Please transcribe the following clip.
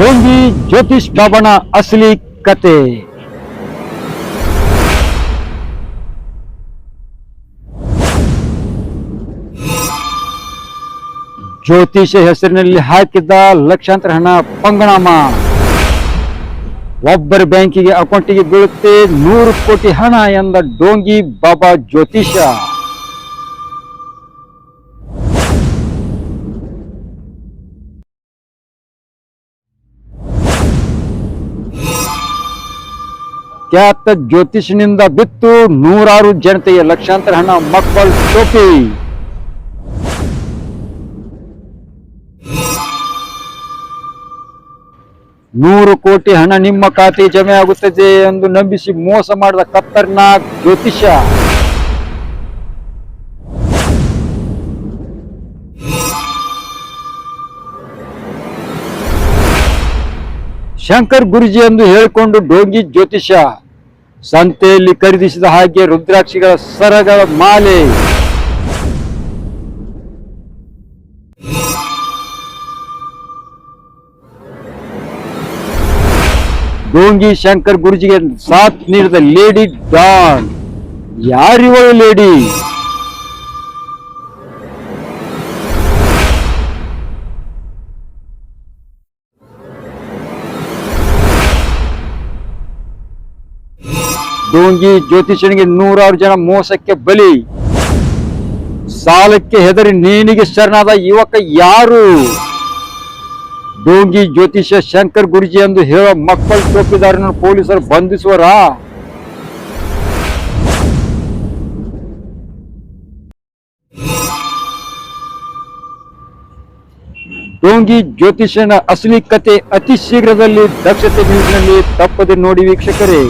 ಡೋಂಗಿ ಜ್ಯೋತಿಷ್ ಬಾಬನ ಅಸಲಿ ಕತೆ. ಜ್ಯೋತಿಷ ಹೆಸರಿನಲ್ಲಿ ಹಾಕಿದ್ದ ಲಕ್ಷಾಂತರ ಹಣ ಪಂಗನಾಮ. ಒಬ್ಬರ ಬ್ಯಾಂಕಿಗೆ ಅಕೌಂಟಿಗೆ ಬೀಳುತ್ತೆ 100 ಕೋಟಿ ಹಣ ಎಂದ ಡೋಂಗಿ ಬಾಬಾ ಜ್ಯೋತಿಷ. ಖ್ಯಾತ ಜ್ಯೋತಿಷನಿಂದ ಬಿತ್ತು ನೂರಾರು ಜನತೆಗೆ ಲಕ್ಷಾಂತರ ಹಣ ಮಕ್ಕಳ ಟೋಪಿ. ನೂರು ಕೋಟಿ ಹಣ ನಿಮ್ಮ ಖಾತೆ ಜಮೆ ಆಗುತ್ತದೆ ಎಂದು ನಂಬಿಸಿ ಮೋಸ ಮಾಡಿದ ಖತರ್ನಾಕ್ ಜ್ಯೋತಿಷ. ಶಂಕರ್ ಗುರುಜಿ ಎಂದು ಹೇಳಿಕೊಂಡು ಡೋಂಗಿ ಜ್ಯೋತಿಷ ಸಂತೆಯಲ್ಲಿ ಖರೀದಿಸಿದ ಹಾಗೆ ರುದ್ರಾಕ್ಷಿಗಳ ಸರಗಳ ಮಾಲೆ. ಡೋಂಗಿ ಶಂಕರ್ ಗುರುಜಿಗೆ ಸಾಥ್ ನೀಡಿದ ಲೇಡಿ ಡಾನ್. ಯಾರಿವಳು ಲೇಡಿ? ಡೋಂಗಿ ಜ್ಯೋತಿಷನಿಗೆ ನೂರಾರು ಜನ ಮೋಸಕ್ಕೆ ಬಲಿ. ಸಾಲಕ್ಕೆ ಹೆದರಿ ನೇಣಿಗೆ ಶರಣಾದ ಯುವಕ ಯಾರು? ಡೋಂಗಿ ಜ್ಯೋತಿಷ ಶಂಕರ್ ಗುರುಜಿ ಎಂದು ಹೇಳುವ ಮಕ್ಕಳ ಟೋಪಿದಾರನನ್ನು ಪೊಲೀಸರು ಬಂಧಿಸುವರ? ಡೋಂಗಿ ಜ್ಯೋತಿಷನ ಅಸಲಿ ಕತೆ ಅತಿ ಶೀಘ್ರದಲ್ಲಿ ದಕ್ಷತೆ ನ್ಯೂಸ್ನಲ್ಲಿ ತಪ್ಪದೆ ನೋಡಿ ವೀಕ್ಷಕರೇ.